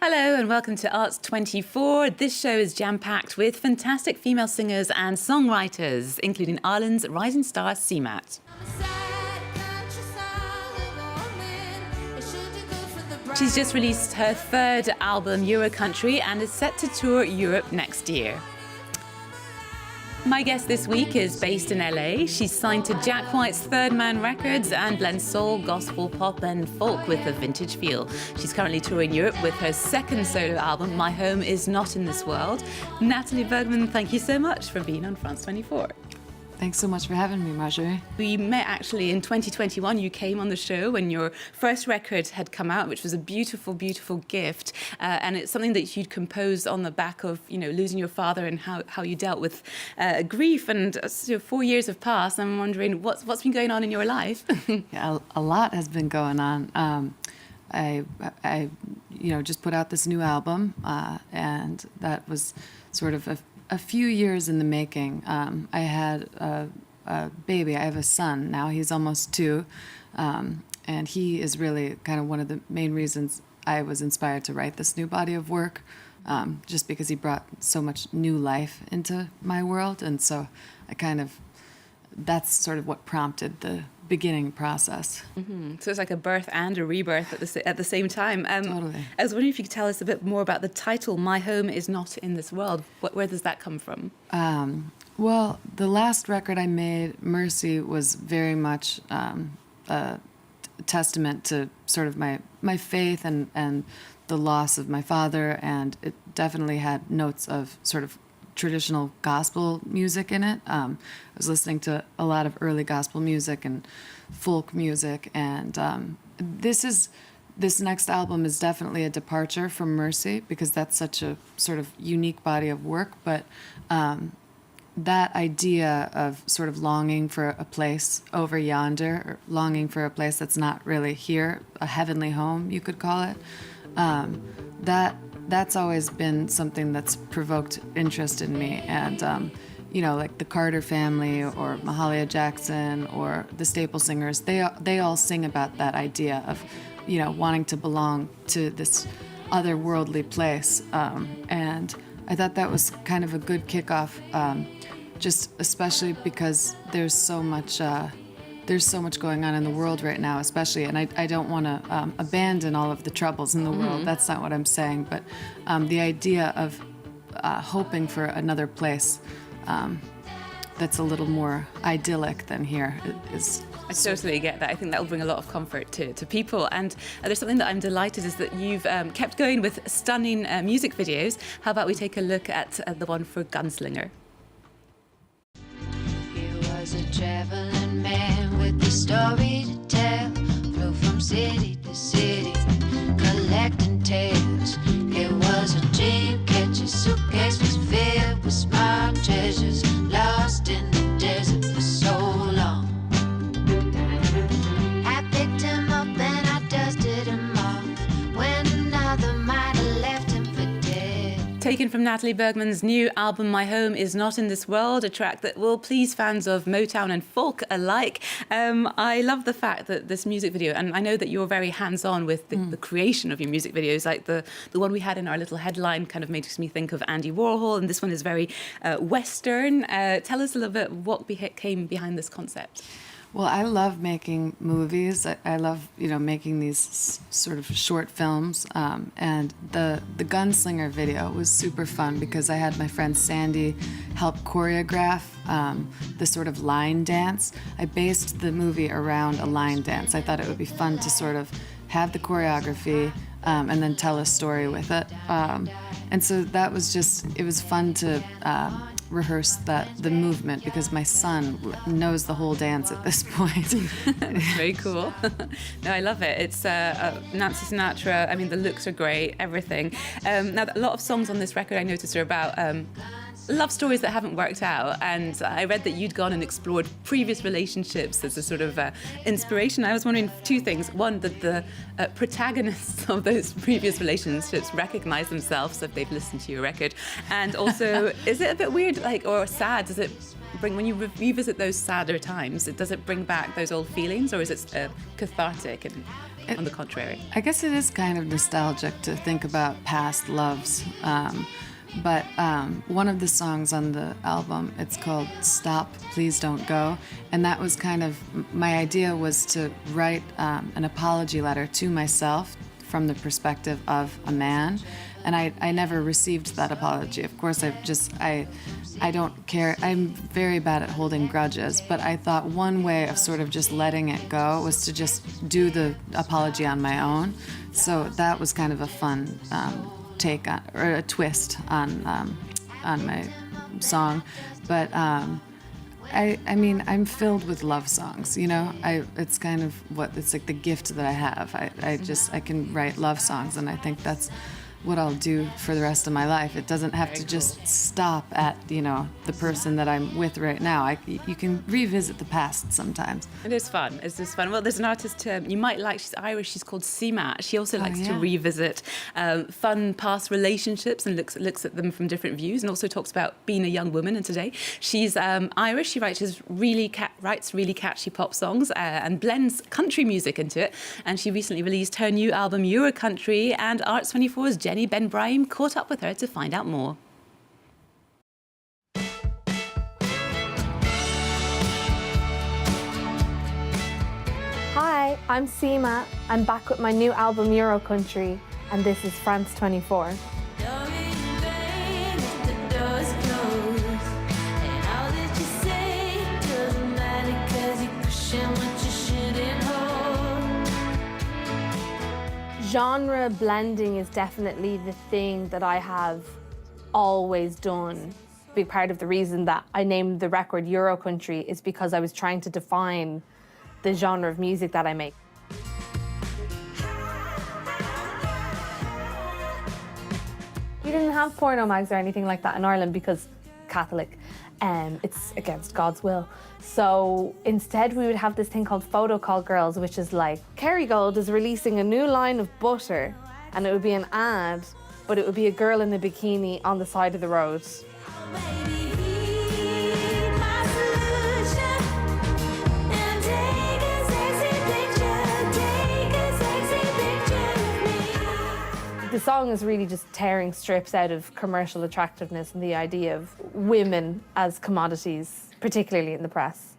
Hello and welcome to Arts 24. This show is jam-packed with fantastic female singers and songwriters, including Ireland's rising star CMAT. She's just released her third album, Euro Country, and is set to tour Europe next year. My guest this week is based in LA. She's signed to Jack White's Third Man Records and blends soul, gospel, pop and folk with a vintage feel. She's currently touring Europe with her second solo album, My Home Is Not in This World. Natalie Bergman, thank you so much for being on France 24. Thanks so much for having me, Marjorie. We met actually in 2021. You came on the show when your first record had come out, which was a beautiful, beautiful gift. And it's something that you'd composed on the back of, losing your father and how you dealt with grief. And 4 years have passed. I'm wondering what's been going on in your life? Yeah, a lot has been going on. I just put out this new album, and that was sort of a few years in the making. I had a baby. I have a son now. He's almost 2, and he is really kind of one of the main reasons I was inspired to write this new body of work, just because he brought so much new life into my world, and so that's sort of what prompted the beginning process. Mm-hmm. So it's like a birth and a rebirth at the same time. Totally. I was wondering if you could tell us a bit more about the title, My Home Is Not in This World. Where does that come from? Well, the last record I made, Mercy, was very much a testament to sort of my faith and the loss of my father, and it definitely had notes of sort of traditional gospel music in it. I was listening to a lot of early gospel music and folk music, and this next album is definitely a departure from Mercy, because that's such a sort of unique body of work, but that idea of sort of longing for a place over yonder, or longing for a place that's not really here, a heavenly home, you could call it, that's always been something that's provoked interest in me. And, like the Carter family or Mahalia Jackson or the Staple Singers, they all sing about that idea of, wanting to belong to this otherworldly place. And I thought that was kind of a good kickoff, just especially because there's so much going on in the world right now, especially, and I don't want to abandon all of the troubles in the world. That's not what I'm saying, but the idea of hoping for another place that's a little more idyllic than here is... I totally get that. I think that will bring a lot of comfort to people. And there's something that I'm delighted is that you've kept going with stunning music videos. How about we take a look at the one for Gunslinger? He was a traveling man with a story to tell. Flew from city to city, collecting tales. It was a dream catcher, suitcase was filled with small treasures, lost in the desert for so long. I picked him up and I dusted him off when another might have left him for dead. Taken from Natalie Bergman's new album, My Home Is Not in This World, a track that will please fans of Motown and folk alike. I love the fact that this music video, and I know that you're very hands-on with the creation of your music videos, like the one we had in our little headline kind of makes me think of Andy Warhol, and this one is very Western. Tell us a little bit what came behind this concept. Well, I love making movies. I love, making these sort of short films. And the Gunslinger video was super fun because I had my friend Sandy help choreograph the sort of line dance. I based the movie around a line dance. I thought it would be fun to sort of have the choreography and then tell a story with it. And so that was it was fun to rehearse the movement, because my son knows the whole dance at this point. That's very cool. No, I love it. It's Nancy Sinatra. I mean, the looks are great, everything. Now, a lot of songs on this record I noticed are about love stories that haven't worked out, and I read that you'd gone and explored previous relationships as a sort of inspiration. I was wondering 2 things. One, that the protagonists of those previous relationships recognize themselves if they've listened to your record, and also, is it a bit weird, or sad? Does it bring, when you revisit those sadder times, does it bring back those old feelings, or is it cathartic? on the contrary? I guess it is kind of nostalgic to think about past loves. But one of the songs on the album, it's called Stop, Please Don't Go. And that was kind of, my idea was to write an apology letter to myself from the perspective of a man. And I never received that apology. Of course, I don't care. I'm very bad at holding grudges, but I thought one way of sort of just letting it go was to just do the apology on my own. So that was kind of a fun take on, or a twist on my song. But I mean, I'm filled with love songs, you know. It's kind of it's like the gift that I have. I can write love songs, and I think that's what I'll do for the rest of my life. It doesn't have to just stop at, you know, the person that I'm with right now. You can revisit the past sometimes. It is fun. It's just fun. Well, there's an artist you might like. She's Irish. She's called CMAT. She also likes to revisit fun past relationships and looks at them from different views, and also talks about being a young woman. And today, she's Irish. She writes really catchy pop songs and blends country music into it. And she recently released her new album Euro Country, and Arts24's Jenny Ben Brahim caught up with her to find out more. Hi, I'm Seema. I'm back with my new album Euro Country, and this is France 24. Genre blending is definitely the thing that I have always done. A big part of the reason that I named the record Euro Country is because I was trying to define the genre of music that I make. We didn't have porno mags or anything like that in Ireland because Catholic, it's against God's will. So instead we would have this thing called Photo Call Girls, which is like, Kerrygold is releasing a new line of butter, and it would be an ad, but it would be a girl in a bikini on the side of the road. The song is really just tearing strips out of commercial attractiveness and the idea of women as commodities, particularly in the press.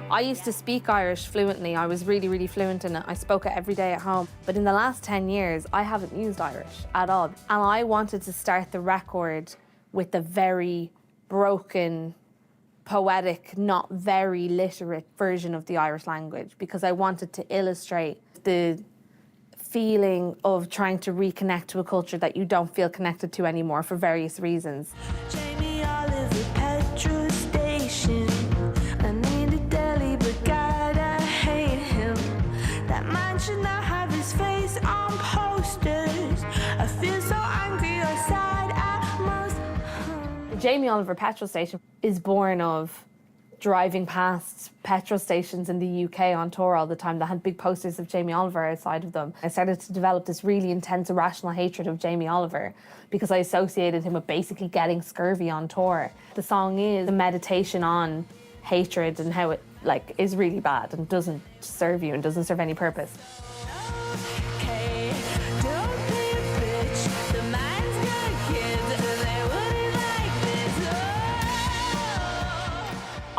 I used to speak Irish fluently. I was really, really fluent in it. I spoke it every day at home. But in the last 10 years, I haven't used Irish at all. And I wanted to start the record with a very broken, poetic, not very literate version of the Irish language, because I wanted to illustrate the feeling of trying to reconnect to a culture that you don't feel connected to anymore for various reasons. Jamie Oliver petrol station. I need a deli, but God, I hate him. That man should not have his face on posters. I feel so angry or sad at most. The Jamie Oliver petrol station is born of driving past petrol stations in the UK on tour all the time that had big posters of Jamie Oliver outside of them. I started to develop this really intense irrational hatred of Jamie Oliver because I associated him with basically getting scurvy on tour. The song is a meditation on hatred and how it is really bad and doesn't serve you and doesn't serve any purpose.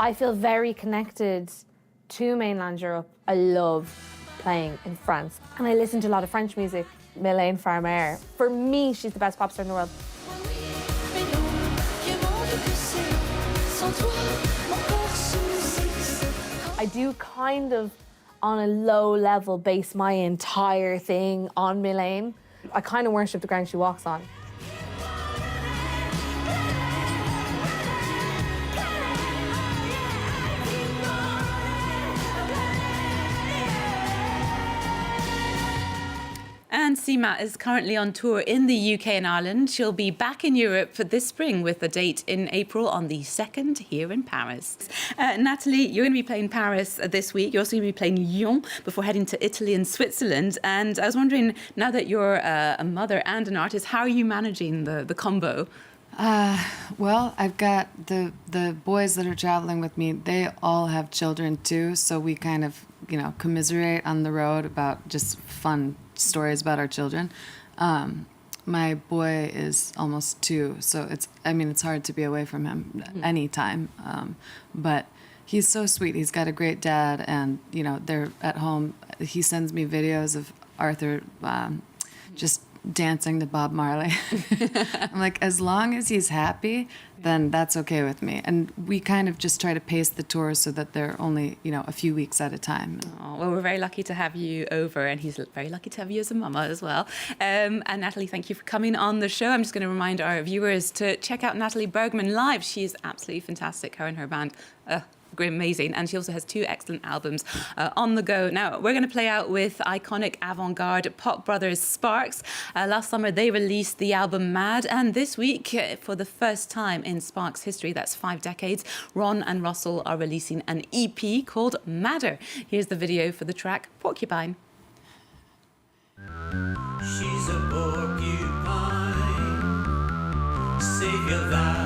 I feel very connected to mainland Europe. I love playing in France. And I listen to a lot of French music. Mylène Farmer. For me, she's the best pop star in the world. I do kind of, on a low level, base my entire thing on Mylène. I kind of worship the ground she walks on. And CMAT is currently on tour in the UK and Ireland. She'll be back in Europe for this spring with a date in April on the 2nd here in Paris. Natalie, you're going to be playing Paris this week. You're also going to be playing Lyon before heading to Italy and Switzerland. And I was wondering, now that you're a mother and an artist, how are you managing the combo? Well, I've got the boys that are traveling with me. They all have children too, so we kind of, commiserate on the road about just fun stories about our children. My boy is almost 2, so it's hard to be away from him anytime. But he's so sweet. He's got a great dad, and they're at home. He sends me videos of Arthur just dancing to Bob Marley. I'm like, as long as he's happy, then that's okay with me. And we kind of just try to pace the tours so that they're only, a few weeks at a time. Oh, well, we're very lucky to have you over, and he's very lucky to have you as a mama as well. And Natalie, thank you for coming on the show. I'm just going to remind our viewers to check out Natalie Bergman live. She is absolutely fantastic, her and her band. Amazing, and she also has 2 excellent albums on the go. Now, we're going to play out with iconic avant-garde pop brothers Sparks. Last summer, they released the album Mad, and this week, for the first time in Sparks history, that's 5 decades, Ron and Russell are releasing an EP called Madder. Here's the video for the track Porcupine. She's a porcupine, savior that